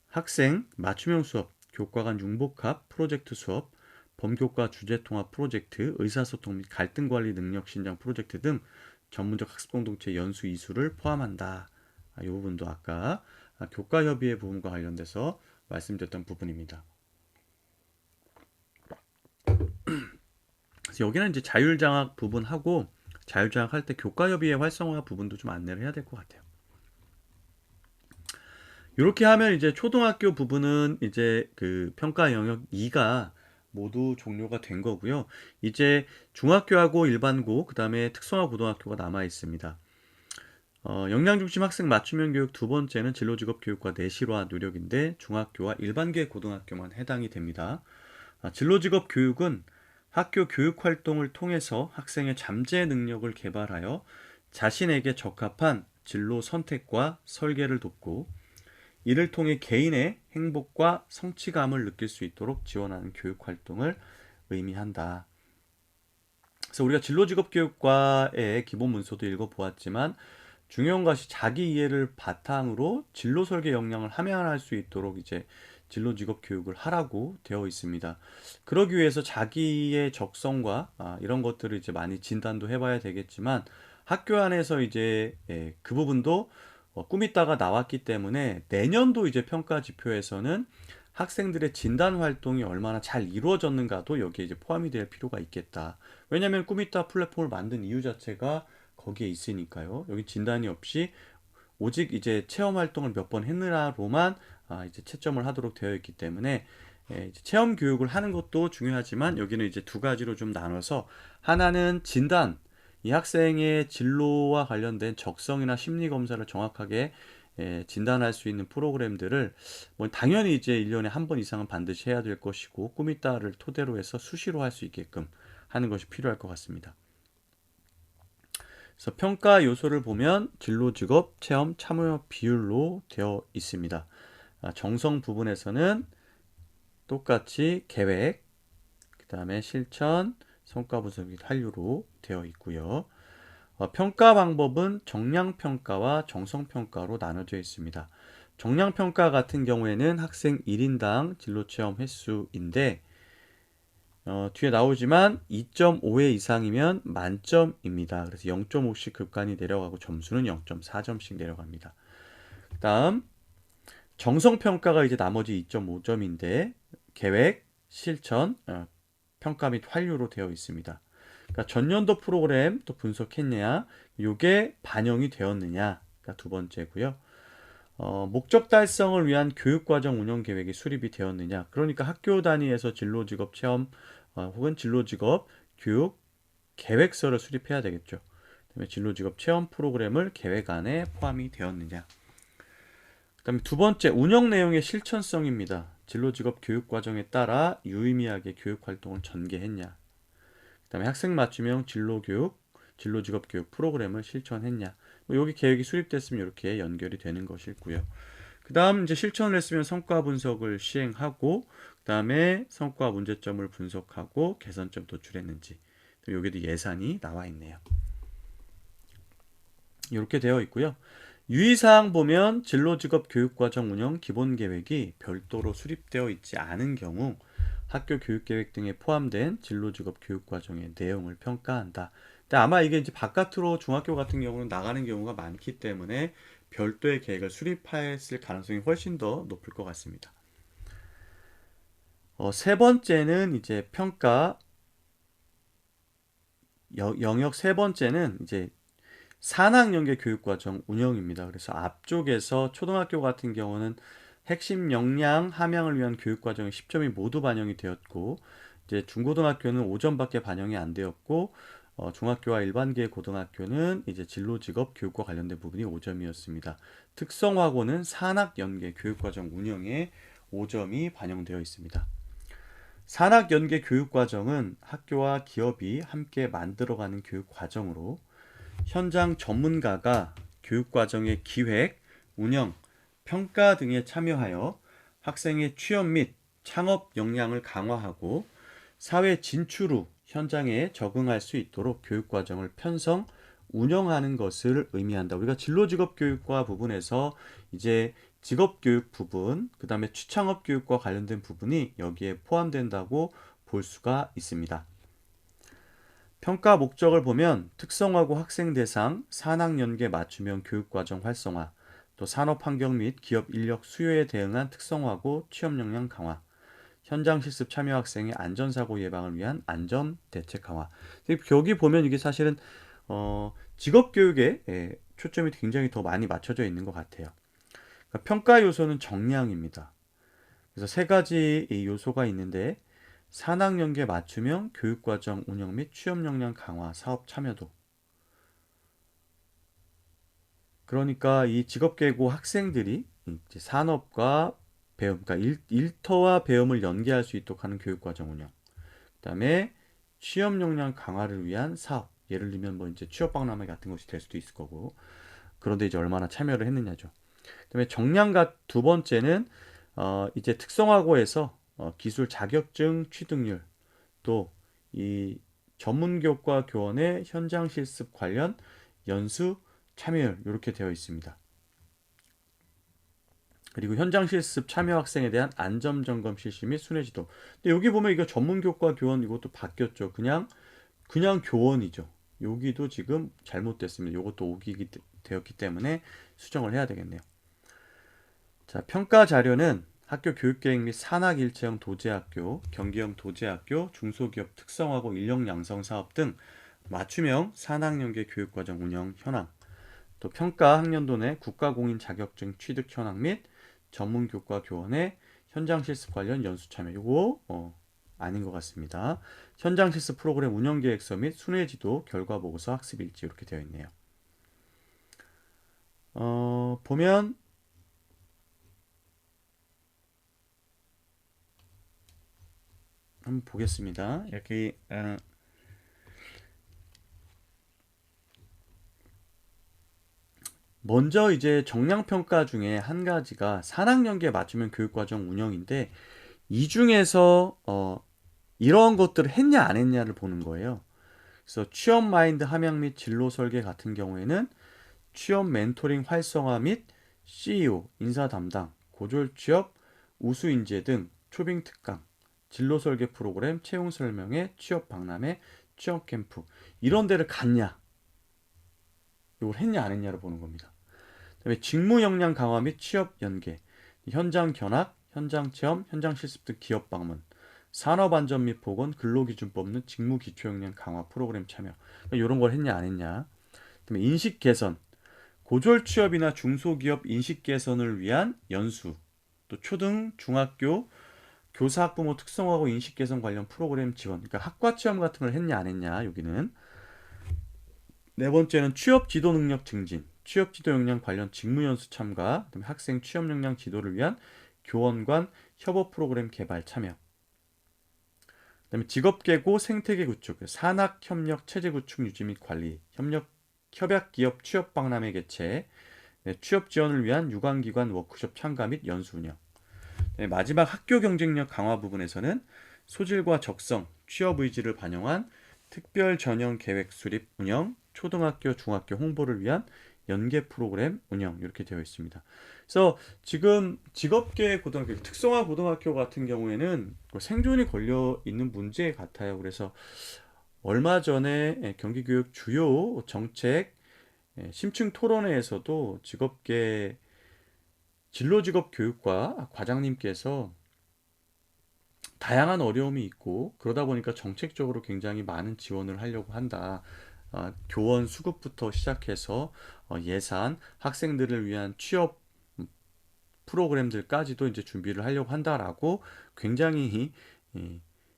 학생 맞춤형 수업, 교과 간 융복합 프로젝트 수업, 범교과 주제통합 프로젝트, 의사소통 및 갈등관리 능력 신장 프로젝트 등 전문적 학습 공동체 연수 이수를 포함한다. 이 부분도 아까 교과협의회 부분과 관련돼서 말씀드렸던 부분입니다. 그래서 여기는 이제 자율장학 부분하고 자율장학 할 때 교과협의회 활성화 부분도 좀 안내를 해야 될 것 같아요. 이렇게 하면 이제 초등학교 부분은 이제 그 평가 영역 2가 모두 종료가 된 거고요. 이제 중학교하고 일반고, 그 다음에 특성화 고등학교가 남아 있습니다. 역량중심 학생 맞춤형 교육 두 번째는 진로직업교육과 내실화 노력인데 중학교와 일반계 고등학교만 해당이 됩니다. 진로직업교육은 학교 교육활동을 통해서 학생의 잠재 능력을 개발하여 자신에게 적합한 진로 선택과 설계를 돕고 이를 통해 개인의 행복과 성취감을 느낄 수 있도록 지원하는 교육활동을 의미한다. 그래서 우리가 진로직업교육과의 기본 문서도 읽어보았지만 중요한 것이 자기 이해를 바탕으로 진로 설계 역량을 함양할 수 있도록 이제 진로 직업 교육을 하라고 되어 있습니다. 그러기 위해서 자기의 적성과 이런 것들을 이제 많이 진단도 해봐야 되겠지만 학교 안에서 이제 그 부분도 꾸미다가 나왔기 때문에 내년도 이제 평가 지표에서는 학생들의 진단 활동이 얼마나 잘 이루어졌는가도 여기에 이제 포함이 될 필요가 있겠다. 왜냐하면 꾸미다 플랫폼을 만든 이유 자체가 거기에 있으니까요. 여기 진단이 없이 오직 이제 체험 활동을 몇 번 했느냐로만 이제 채점을 하도록 되어 있기 때문에 이제 체험 교육을 하는 것도 중요하지만 여기는 이제 두 가지로 좀 나눠서 하나는 진단, 이 학생의 진로와 관련된 적성이나 심리 검사를 정확하게 진단할 수 있는 프로그램들을 뭐 당연히 이제 1년에 한 번 이상은 반드시 해야 될 것이고 꾸미다를 토대로 해서 수시로 할 수 있게끔 하는 것이 필요할 것 같습니다. 그래서 평가 요소를 보면 진로, 직업, 체험, 참여 비율로 되어 있습니다. 정성 부분에서는 똑같이 계획, 그 다음에 실천, 성과 분석 및 한류로 되어 있고요. 평가 방법은 정량평가와 정성평가로 나눠져 있습니다. 정량평가 같은 경우에는 학생 1인당 진로체험 횟수인데 뒤에 나오지만 2.5회 이상이면 만점입니다. 그래서 0.5씩 급간이 내려가고 점수는 0.4점씩 내려갑니다. 그 다음 정성평가가 이제 나머지 2.5점인데 계획, 실천, 평가 및 환류로 되어 있습니다. 그러니까 전년도 프로그램 또 분석했냐, 이게 반영이 되었느냐가 두 번째고요. 목적 달성을 위한 교육과정 운영 계획이 수립이 되었느냐. 그러니까 학교 단위에서 진로직업 체험 혹은 진로직업 교육 계획서를 수립해야 되겠죠. 그다음에 진로직업 체험 프로그램을 계획 안에 포함이 되었느냐. 그다음에 두 번째 운영 내용의 실천성입니다. 진로직업 교육과정에 따라 유의미하게 교육활동을 전개했냐. 그다음에 학생 맞춤형 진로교육, 진로직업교육 프로그램을 실천했냐. 여기 계획이 수립됐으면 이렇게 연결이 되는 것이고요. 그 다음 이제 실천을 했으면 성과 분석을 시행하고 그 다음에 성과 문제점을 분석하고 개선점 도출했는지 여기도 예산이 나와 있네요. 이렇게 되어 있고요. 유의사항 보면 진로직업 교육과정 운영 기본계획이 별도로 수립되어 있지 않은 경우 학교 교육계획 등에 포함된 진로직업 교육과정의 내용을 평가한다. 근데 아마 이게 이제 바깥으로 중학교 같은 경우는 나가는 경우가 많기 때문에 별도의 계획을 수립했을 가능성이 훨씬 더 높을 것 같습니다. 세 번째는 이제 평가 영역 세 번째는 이제 산학연계 교육과정 운영입니다. 그래서 앞쪽에서 초등학교 같은 경우는 핵심 역량 함양을 위한 교육과정의 10점이 모두 반영이 되었고, 이제 중고등학교는 5점밖에 반영이 안 되었고, 중학교와 일반계 고등학교는 이제 진로직업 교육과 관련된 부분이 5점이었습니다. 특성화고는 산학연계 교육과정 운영에 5점이 반영되어 있습니다. 산학연계 교육과정은 학교와 기업이 함께 만들어가는 교육과정으로 현장 전문가가 교육과정의 기획, 운영, 평가 등에 참여하여 학생의 취업 및 창업 역량을 강화하고 사회 진출 후 현장에 적응할 수 있도록 교육과정을 편성, 운영하는 것을 의미한다. 우리가 진로직업 교육과 부분에서 이제 직업교육 부분, 그 다음에 취창업 교육과 관련된 부분이 여기에 포함된다고 볼 수가 있습니다. 평가 목적을 보면 특성화고 학생 대상, 산학연계 맞춤형 교육과정 활성화, 또 산업환경 및 기업 인력 수요에 대응한 특성화고 취업 역량 강화, 현장 실습 참여 학생의 안전사고 예방을 위한 안전 대책 강화. 여기 보면 이게 사실은 직업교육에 초점이 굉장히 더 많이 맞춰져 있는 것 같아요. 그러니까 평가 요소는 정량입니다. 그래서 세 가지 요소가 있는데 산학연계 맞춤형 교육과정 운영 및 취업 역량 강화 사업 참여도. 그러니까 이 직업계고 학생들이 이제 산업과 배움, 그러니까 일터와 배움을 연계할 수 있도록 하는 교육과정 운영. 그다음에 취업 역량 강화를 위한 사업. 예를 들면 뭐 이제 취업 박람회 같은 것이 될 수도 있을 거고. 그런데 이제 얼마나 참여를 했느냐죠. 그다음에 정량각 두 번째는 이제 특성화고에서 기술 자격증 취득률 또 이 전문교과 교원의 현장 실습 관련 연수 참여율 이렇게 되어 있습니다. 그리고 현장 실습 참여 학생에 대한 안전 점검 실시 및 순회 지도. 근데 여기 보면 이거 전문교과 교원 이것도 바뀌었죠. 그냥 교원이죠. 여기도 지금 잘못됐습니다. 이것도 오기기 되었기 때문에 수정을 해야 되겠네요. 자, 평가 자료는 학교 교육계획 및 산학일체형 도제학교, 경기형 도제학교, 중소기업 특성화고 인력 양성 사업 등 맞춤형 산학연계 교육과정 운영 현황, 또 평가 학년도 내 국가공인 자격증 취득 현황 및 전문교과 교원의 현장 실습 관련 연수 참여. 이거 아닌 것 같습니다. 현장 실습 프로그램 운영 계획서 및 순회 지도, 결과 보고서, 학습 일지 이렇게 되어 있네요. 보면 한번 보겠습니다. 이렇게 먼저 이제 정량평가 중에 한 가지가 산학연계 맞춤형 교육과정 운영인데 이 중에서 이런 것들을 했냐 안 했냐를 보는 거예요. 그래서 취업 마인드 함양 및 진로 설계 같은 경우에는 취업 멘토링 활성화 및 CEO, 인사 담당, 고졸 취업, 우수 인재 등 초빙 특강, 진로 설계 프로그램, 채용 설명회, 취업 박람회, 취업 캠프 이런 데를 갔냐, 이걸 했냐 안 했냐를 보는 겁니다. 그다음에 직무 역량 강화 및 취업 연계, 현장 견학, 현장 체험, 현장 실습 등 기업 방문, 산업 안전 및 보건, 근로기준법 등 직무 기초 역량 강화 프로그램 참여. 그러니까 이런 걸 했냐 안 했냐. 그다음에 인식 개선, 고졸 취업이나 중소기업 인식 개선을 위한 연수, 또 초등, 중학교 교사 학부모 특성화고 인식 개선 관련 프로그램 지원. 그러니까 학과 체험 같은 걸 했냐 안 했냐 여기는. 네 번째는 취업 지도 능력 증진, 취업 지도 역량 관련 직무 연수 참가, 그다음에 학생 취업 역량 지도를 위한 교원 간 협업 프로그램 개발 참여. 그다음에 직업계고 생태계 구축, 산학 협력 체제 구축 유지 및 관리, 협약 기업 취업 박람회 개최, 취업 지원을 위한 유관기관 워크숍 참가 및 연수 운영. 마지막 학교 경쟁력 강화 부분에서는 소질과 적성, 취업 의지를 반영한 특별 전형 계획 수립 운영, 초등학교, 중학교 홍보를 위한 연계 프로그램 운영 이렇게 되어 있습니다. 그래서 지금 직업계 고등학교, 특성화 고등학교 같은 경우에는 생존이 걸려 있는 문제 같아요. 그래서 얼마 전에 경기교육 주요 정책 심층 토론회에서도 직업계 진로직업 교육과 과장님께서 다양한 어려움이 있고 그러다 보니까 정책적으로 굉장히 많은 지원을 하려고 한다. 교원 수급부터 시작해서 예산, 학생들을 위한 취업 프로그램들까지도 이제 준비를 하려고 한다라고 굉장히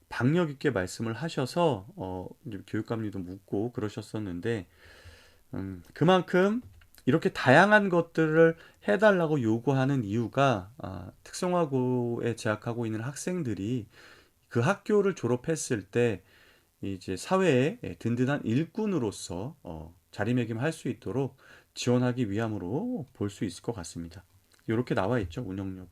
박력 있게 말씀을 하셔서 이제 교육감님도 묻고 그러셨었는데 그만큼 이렇게 다양한 것들을 해달라고 요구하는 이유가 특성화고에 재학하고 있는 학생들이 그 학교를 졸업했을 때 이제 사회에 든든한 일꾼으로서 자리매김할 수 있도록 지원하기 위함으로 볼 수 있을 것 같습니다. 이렇게 나와 있죠, 운영 여부.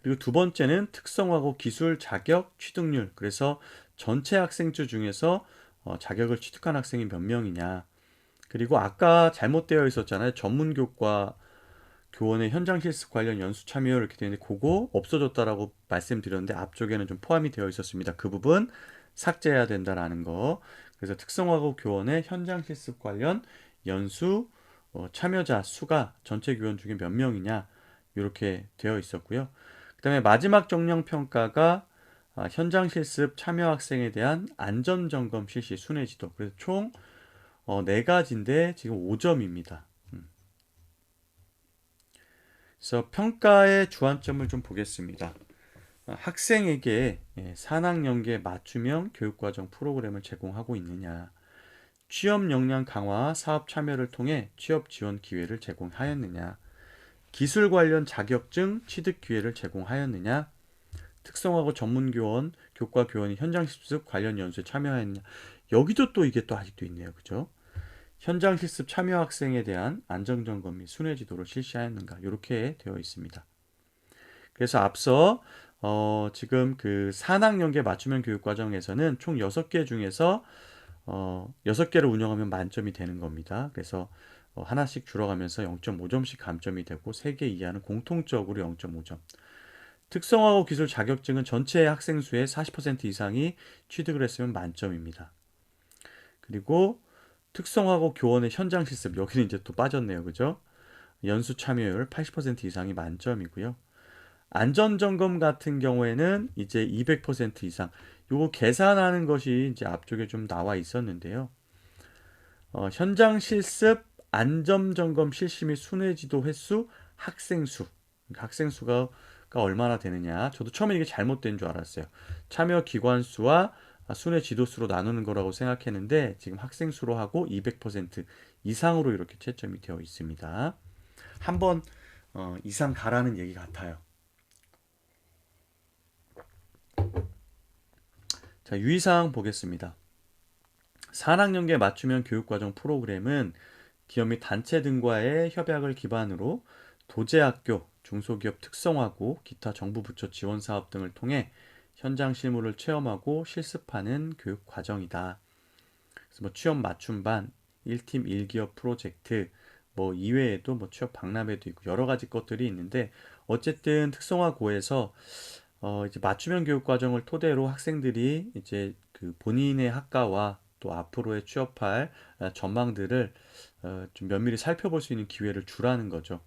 그리고 두 번째는 특성화고 기술 자격 취득률. 그래서 전체 학생수 중에서 자격을 취득한 학생이 몇 명이냐. 그리고 아까 잘못되어 있었잖아요. 전문교과 교원의 현장 실습 관련 연수 참여 이렇게 되는데 그거 없어졌다라고 말씀드렸는데 앞쪽에는 좀 포함이 되어 있었습니다. 그 부분 삭제해야 된다라는 거. 그래서 특성화고 교원의 현장 실습 관련 연수 참여자 수가 전체 교원 중에 몇 명이냐 이렇게 되어 있었고요. 그다음에 마지막 정량 평가가 현장 실습 참여 학생에 대한 안전 점검 실시 순회 지도. 그래서 총 네 가지인데 지금 5점입니다. 그래서 평가의 주안점을 좀 보겠습니다. 학생에게 산학연계 맞춤형 교육과정 프로그램을 제공하고 있느냐, 취업 역량 강화 사업 참여를 통해 취업 지원 기회를 제공하였느냐, 기술 관련 자격증 취득 기회를 제공하였느냐, 특성화고 전문교원, 교과 교원이 현장 실습 관련 연수에 참여하였느냐. 여기도 또 이게 또 아직도 있네요. 그죠? 현장 실습 참여 학생에 대한 안전점검 및 순회 지도를 실시하였는가 이렇게 되어 있습니다. 그래서 앞서 지금 그 산학연계 맞춤형 교육 과정에서는 총 6개 중에서 6개를 운영하면 만점이 되는 겁니다. 그래서 하나씩 줄어가면서 0.5점씩 감점이 되고 3개 이하는 공통적으로 0.5점. 특성화고 기술 자격증은 전체 학생 수의 40% 이상이 취득을 했으면 만점입니다. 그리고 특성화고 교원의 현장 실습 여기는 이제 또 빠졌네요. 그죠? 연수 참여율 80% 이상이 만점이고요. 안전점검 같은 경우에는 이제 200% 이상. 요거 계산하는 것이 이제 앞쪽에 좀 나와 있었는데요. 현장 실습, 안전점검 실시 및 순회 지도 횟수, 학생 수. 그러니까 학생 수가 얼마나 되느냐. 저도 처음에 이게 잘못된 줄 알았어요. 참여 기관 수와 순회 지도 수로 나누는 거라고 생각했는데 지금 학생 수로 하고 200% 이상으로 이렇게 채점이 되어 있습니다. 한번 이상 가라는 얘기 같아요. 자, 유의사항 보겠습니다. 산학연계 맞춤형 교육과정 프로그램은 기업 및 단체 등과의 협약을 기반으로 도제학교, 중소기업 특성화고, 기타 정부 부처 지원 사업 등을 통해 현장 실무를 체험하고 실습하는 교육 과정이다. 그래서 뭐 취업 맞춤반, 1팀 1기업 프로젝트, 뭐 이외에도 뭐 취업 박람회도 있고 여러 가지 것들이 있는데 어쨌든 특성화고에서 이제 맞춤형 교육 과정을 토대로 학생들이 이제 그 본인의 학과와 또 앞으로의 취업할 전망들을 좀 면밀히 살펴볼 수 있는 기회를 주라는 거죠.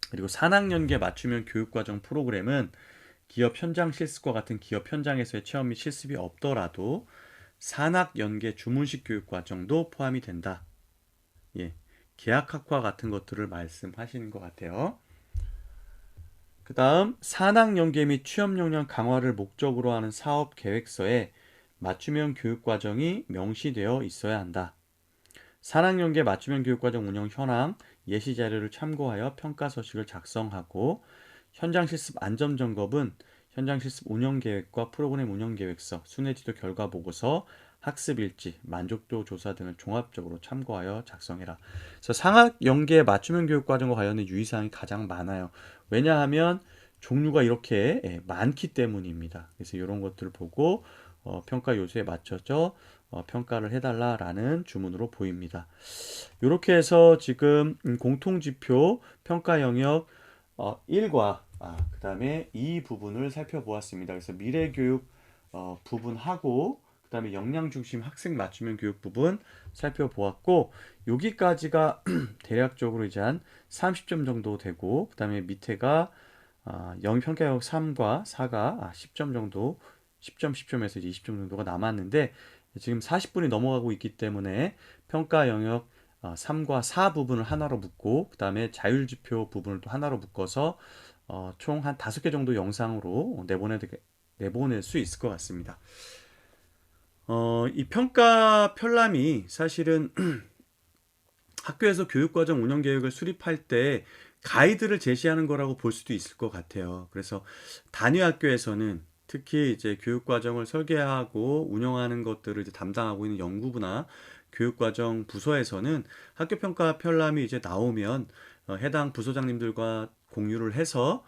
그리고 산학연계 맞춤형 교육과정 프로그램은 기업 현장 실습과 같은 기업 현장에서의 체험 및 실습이 없더라도 산학연계 주문식 교육과정도 포함이 된다. 예, 계약학과 같은 것들을 말씀하시는 것 같아요. 그 다음 산학연계 및 취업 역량 강화를 목적으로 하는 사업 계획서에 맞춤형 교육과정이 명시되어 있어야 한다. 산학연계 맞춤형 교육과정 운영 현황, 예시 자료를 참고하여 평가 서식을 작성하고 현장 실습 안전 점검은 현장 실습 운영 계획과 프로그램 운영 계획서, 순회 지도 결과 보고서, 학습 일지, 만족도 조사 등을 종합적으로 참고하여 작성해라. 그래서 상학 연계 맞춤형 교육 과정과 관련된 유의사항이 가장 많아요. 왜냐하면 종류가 이렇게 많기 때문입니다. 그래서 이런 것들을 보고 평가 요소에 맞춰서 평가를 해달라라는 주문으로 보입니다. 이렇게 해서 지금 공통지표 평가 영역 1과 그 다음에 2 부분을 살펴보았습니다. 그래서 미래교육 부분하고 그 다음에 역량중심 학생 맞춤형 교육 부분 살펴보았고, 여기까지가 대략적으로 이제 한 30점 정도 되고, 그 다음에 밑에가 평가 영역 3과 4가 10점 정도, 10점에서 이제 20점 정도가 남았는데, 지금 40분이 넘어가고 있기 때문에 평가 영역 3과 4 부분을 하나로 묶고, 그 다음에 자율지표 부분을 또 하나로 묶어서 총 한 5개 정도 영상으로 내보낼 수 있을 것 같습니다. 이 평가 편람이 사실은 학교에서 교육과정 운영 계획을 수립할 때 가이드를 제시하는 거라고 볼 수도 있을 것 같아요. 그래서 단위 학교에서는 특히 이제 교육과정을 설계하고 운영하는 것들을 이제 담당하고 있는 연구부나 교육과정 부서에서는 학교평가 편람이 이제 나오면 해당 부서장님들과 공유를 해서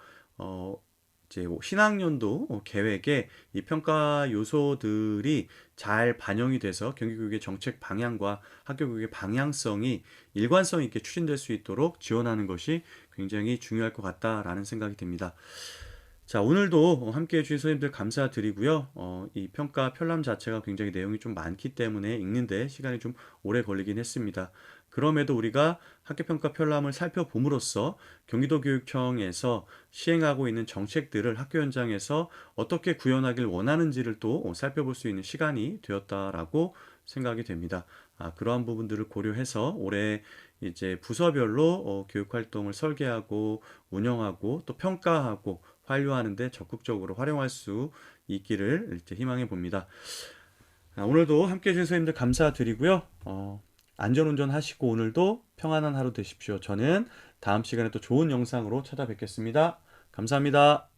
이제 신학년도 계획에 이 평가 요소들이 잘 반영이 돼서 경기교육의 정책 방향과 학교교육의 방향성이 일관성 있게 추진될 수 있도록 지원하는 것이 굉장히 중요할 것 같다라는 생각이 듭니다. 자, 오늘도 함께 해주신 선생님들 감사드리고요. 이 평가 편람 자체가 굉장히 내용이 좀 많기 때문에 읽는데 시간이 좀 오래 걸리긴 했습니다. 그럼에도 우리가 학교평가 편람을 살펴봄으로써 경기도교육청에서 시행하고 있는 정책들을 학교 현장에서 어떻게 구현하길 원하는지를 또 살펴볼 수 있는 시간이 되었다라고 생각이 됩니다. 그러한 부분들을 고려해서 올해 이제 부서별로 교육 활동을 설계하고 운영하고 또 평가하고 완료하는데 적극적으로 활용할 수 있기를 희망해 봅니다. 오늘도 함께 해주신 선생님들 감사드리고요. 안전운전 하시고 오늘도 평안한 하루 되십시오. 저는 다음 시간에 또 좋은 영상으로 찾아뵙겠습니다. 감사합니다.